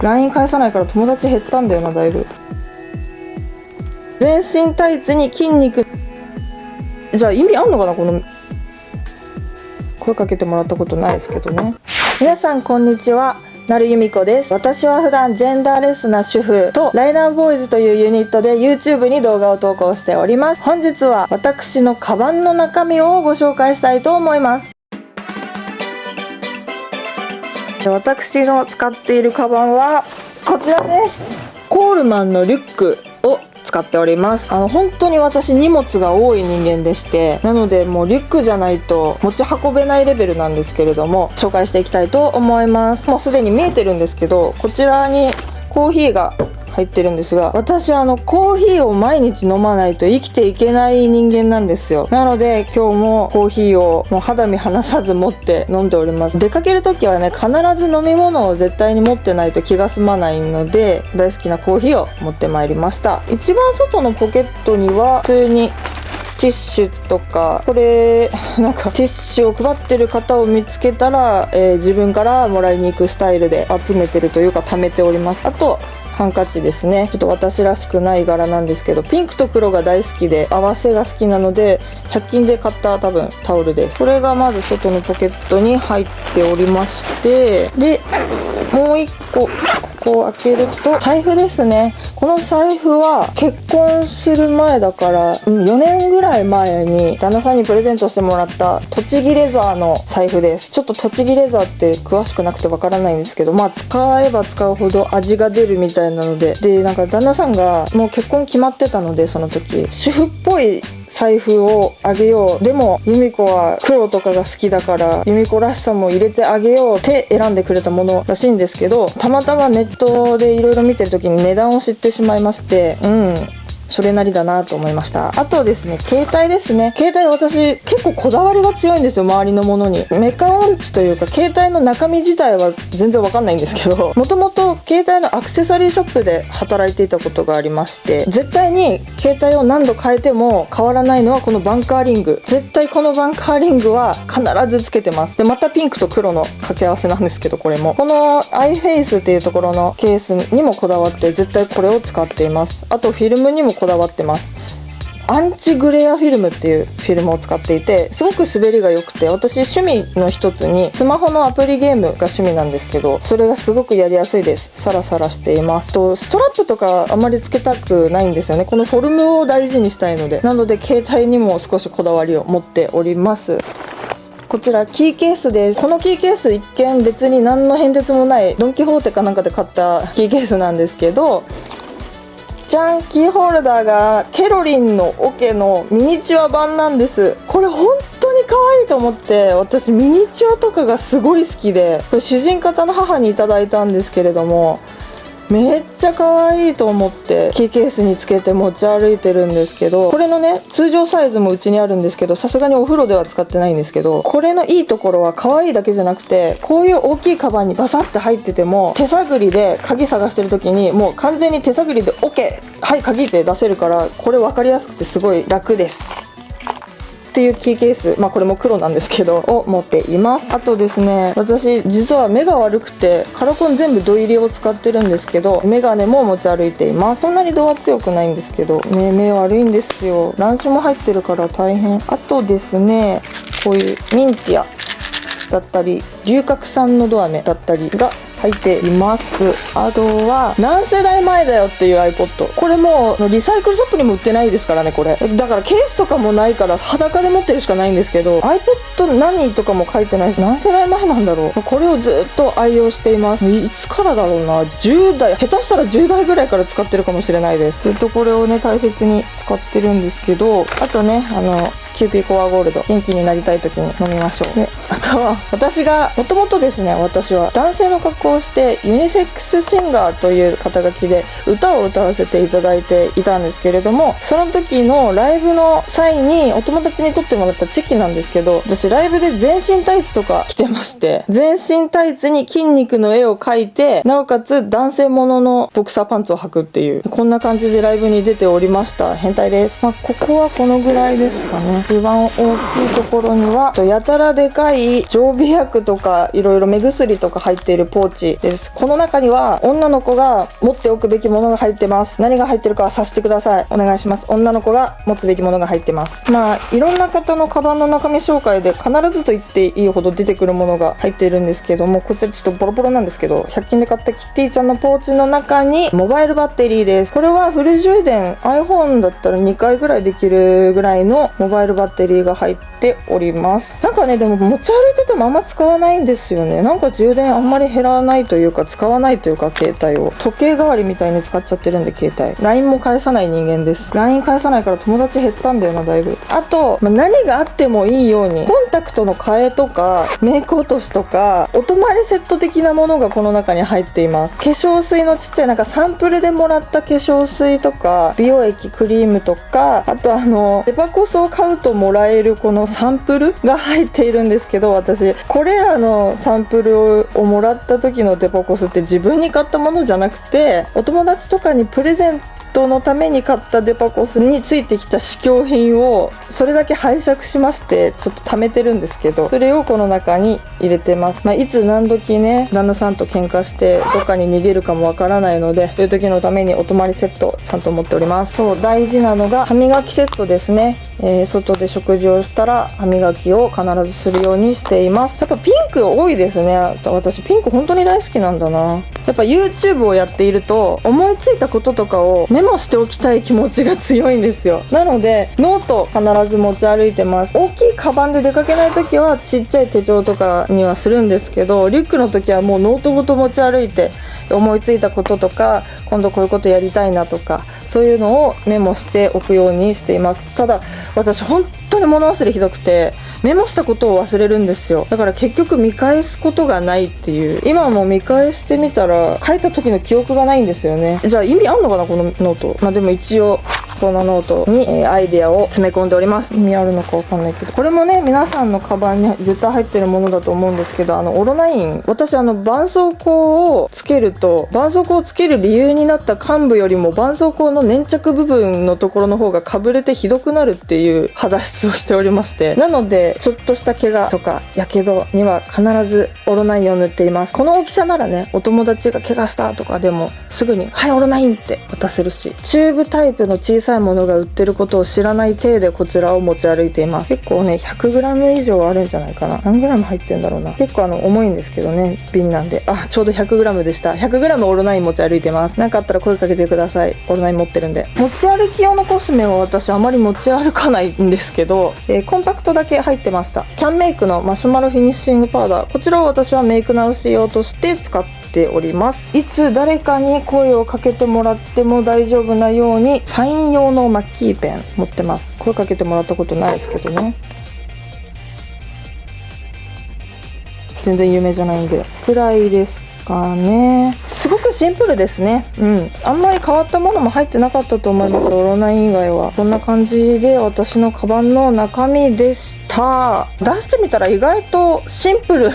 LINE 返さないから友達減ったんだよな、だいぶ。全身タイツに筋肉。じゃあ意味あんのかな、この。声かけてもらったことないですけどね。皆さんこんにちは、なるゆみこです。私は普段ジェンダーレスな主婦とライダーボーイズというユニットで YouTube に動画を投稿しております。本日は私のカバンの中身をご紹介したいと思います。私の使っているカバンはこちらです。コールマンのリュックを使っております。本当に私荷物が多い人間でして、なのでもうリュックじゃないと持ち運べないレベルなんですけれども、紹介していきたいと思います。もうすでに見えてるんですけど、こちらにコーヒーが入ってるんですが、私コーヒーを毎日飲まないと生きていけない人間なんですよ。なので今日もコーヒーをもう肌身離さず持って飲んでおります。出かける時はね、必ず飲み物を絶対に持ってないと気が済まないので、大好きなコーヒーを持ってまいりました。一番外のポケットには普通にティッシュとか、これなんかティッシュを配ってる方を見つけたら、自分からもらいに行くスタイルで集めてるというか貯めております。あとハンカチですね。ちょっと私らしくない柄なんですけど、ピンクと黒が大好きで合わせが好きなので100均で買った多分タオルです。これがまず外のポケットに入っておりまして、でもう一個ここを開けると財布ですね。この財布は結婚する前だから4年ぐらい前に旦那さんにプレゼントしてもらった栃木レザーの財布です。ちょっと栃木レザーって詳しくなくてわからないんですけど、まあ使えば使うほど味が出るみたいなので、なんか旦那さんがもう結婚決まってたので、その時主婦っぽい財布をあげよう、でも由美子は黒とかが好きだから由美子らしさも入れてあげようって選んでくれたものらしいんですけど、たまたまネットでいろいろ見てる時に値段を知ってしまいまして、それなりだなと思いました。あとですね、携帯ですね。携帯私結構こだわりが強いんですよ、周りのものに。メカ音痴というか携帯の中身自体は全然わかんないんですけど、もともと携帯のアクセサリーショップで働いていたことがありまして、絶対に携帯を何度変えても変わらないのはこのバンカーリング。絶対このバンカーリングは必ずつけてます。でまたピンクと黒の掛け合わせなんですけど、これもこの iFace っていうところのケースにもこだわって絶対これを使っています。あとフィルムにもこだわってます。アンチグレアフィルムっていうフィルムを使っていて、すごく滑りが良くて、私趣味の一つにスマホのアプリゲームが趣味なんですけど、それがすごくやりやすいです。サラサラしています。とストラップとかあまりつけたくないんですよね。このフォルムを大事にしたいので。なので携帯にも少しこだわりを持っております。こちらキーケースです。このキーケース一見別に何の変哲もないドンキホーテかなんかで買ったキーケースなんですけど、じゃん、キーホルダーがケロリンのオケのミニチュア版なんです。これ本当に可愛いと思って、私ミニチュアとかがすごい好きで、これ主人方の母にいただいたんですけれども、めっちゃ可愛いと思ってキーケースにつけて持ち歩いてるんですけど、これのね通常サイズもうちにあるんですけど、さすがにお風呂では使ってないんですけど、これのいいところは可愛いだけじゃなくて、こういう大きいカバンにバサッて入ってても手探りで鍵探してる時にもう完全に手探りで OK、 はい鍵って出せるから、これ分かりやすくてすごい楽ですっていうキーケース、これも黒なんですけどを持っています。あとですね、私実は目が悪くてカラコン全部度入りを使ってるんですけど、メガネも持ち歩いています。そんなに度は強くないんですけどね、目悪いんですよ。乱視も入ってるから大変。あとですね、こういうミンティアだったり龍角散のど飴だったりが入っています。あとは何世代前だよっていう iPod、 これもうリサイクルショップにも売ってないですからね。これだからケースとかもないから裸で持ってるしかないんですけど、 iPod 何とかも書いてないし、何世代前なんだろう。これをずっと愛用しています。いつからだろうな、10代、下手したら10代ぐらいから使ってるかもしれないです。ずっとこれをね大切に使ってるんですけど、あとねキューピーコアゴールド、元気になりたい時に飲みましょう。であとは私がもともとですね、私は男性の格好をしてユニセックスシンガーという肩書きで歌を歌わせていただいていたんですけれども、その時のライブの際にお友達に撮ってもらったチェキなんですけど、私ライブで全身タイツとか着てまして、全身タイツに筋肉の絵を描いて、なおかつ男性もののボクサーパンツを履くっていう、こんな感じでライブに出ておりました。変態です。ここはこのぐらいですかね。一番大きいところにはやたらでかい常備薬とかいろいろ目薬とか入っているポーチです。この中には女の子が持っておくべきものが入ってます。何が入ってるかは察してください。お願いします。女の子が持つべきものが入ってます。いろんな方のカバンの中身紹介で必ずと言っていいほど出てくるものが入っているんですけども、こちらちょっとボロボロなんですけど、100均で買ったキティちゃんのポーチの中にモバイルバッテリーです。これはフル充電 iPhone だったら2回ぐらいできるぐらいのモバイルバッテリーが入っております。なんかね、でも持ち歩いててもあんま使わないんですよね。なんか充電あんまり減らないというか使わないというか、携帯を時計代わりみたいに使っちゃってるんで、携帯 LINE も返さない人間です。 LINE 返さないから友達減ったんだよな、だいぶ。あと、何があってもいいようにコンタクトの替えとかメイク落としとかお泊まりセット的なものがこの中に入っています。化粧水のちっちゃいなんかサンプルでもらった化粧水とか美容液、クリームとか、あとデパコスを買うともらえるこのサンプルが入っているんですけど、私これらのサンプルをもらった時のデパコスって自分に買ったものじゃなくて、お友達とかにプレゼントのために買ったデパコスについてきた試供品をそれだけ拝借しまして、ちょっと貯めてるんですけど、それをこの中に入れてます。いつ何時ね、旦那さんと喧嘩してどっかに逃げるかもわからないので、そういう時のためにお泊まりセットちゃんと持っております。そう、大事なのが歯磨きセットですね。外で食事をしたら歯磨きを必ずするようにしています。やっぱピンク多いですね。私ピンク本当に大好きなんだな。やっぱ YouTube をやっていると思いついたこととかをメモしておきたい気持ちが強いんですよ。なのでノート必ず持ち歩いてます。大きいカバンで出かけない時はちっちゃい手帳とかにはするんですけど、リュックの時はもうノートごと持ち歩いて、思いついたこととか今度こういうことやりたいなとか、そういうのをメモしておくようにしています。ただ私本当に物忘れひどくて、メモしたことを忘れるんですよ。だから結局見返すことがないっていう。今も見返してみたら書いた時の記憶がないんですよね。じゃあ意味あんのかなこのノート。でも一応このノートに、アイデアを詰め込んでおります。意味あるのかわかんないけど、これもね皆さんのカバンに絶対入ってるものだと思うんですけど、オロナイン、私絆創膏をつけると、絆創膏をつける理由になった幹部よりも絆創膏の粘着部分のところの方がかぶれてひどくなるっていう肌質をしておりまして、なのでちょっとした怪我とかやけどには必ずオロナインを塗っています。この大きさならね、お友達が怪我したとかでもすぐにはいオロナインって渡せるし、チューブタイプの小さいものが売ってることを知らない体でこちらを持ち歩いています。結構ね 100g 以上あるんじゃないかな。何 g 入ってんだろうな。結構重いんですけどね、瓶なんで。ちょうど 100g でした。 100g オロナイン持ち歩いてます。何かあったら声かけてください。オロナイン持ってるんで。持ち歩き用のコスメは私あまり持ち歩かないんですけど、コンパクトだけ入ってました。キャンメイクのマシュマロフィニッシングパウダー、こちらを私はメイク直し用として使っております。いつ誰かに声をかけてもらっても大丈夫なようにサイン用のマッキーペン持ってます。声かけてもらったことないですけどね、全然有名じゃないんでくらいですかね。すごくシンプルですね。あんまり変わったものも入ってなかったと思います。オロナイン以外は。こんな感じで私のカバンの中身でした。出してみたら意外とシンプル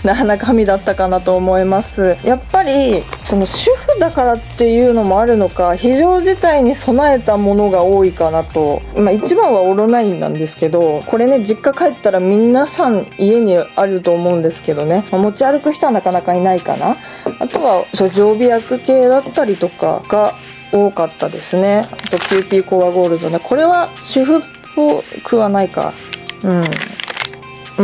な中身だったかなと思います。やっぱりその主婦だからっていうのもあるのか、非常事態に備えたものが多いかなと。一番はオロナインなんですけど、これね実家帰ったら皆さん家にあると思うんですけどね、持ち歩く人はなかなかいないかな。あとは常備薬系だったりとかが多かったですね。あとキューピーコアゴールドね、これは主婦っぽくはないか。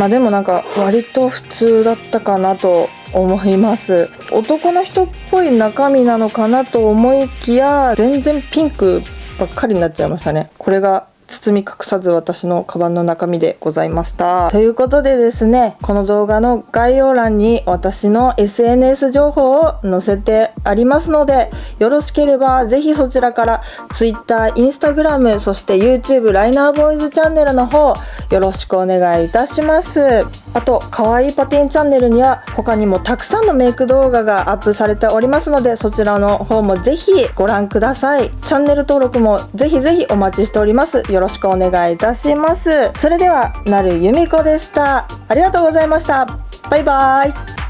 でもなんか割と普通だったかなと思います。男の人っぽい中身なのかなと思いきや、全然ピンクばっかりになっちゃいましたね。これが包み隠さず私のカバンの中身でございました。ということでですね、この動画の概要欄に私の SNS 情報を載せてありますので、よろしければぜひそちらから Twitter、Instagram、そして YouTube ライナーボーイズチャンネルの方よろしくお願いいたします。あとかわいいパティンチャンネルには他にもたくさんのメイク動画がアップされておりますので、そちらの方もぜひご覧ください。チャンネル登録もぜひぜひお待ちしております。よろしくお願いいたします。それではなるゆみこでした。ありがとうございました。バイバイ。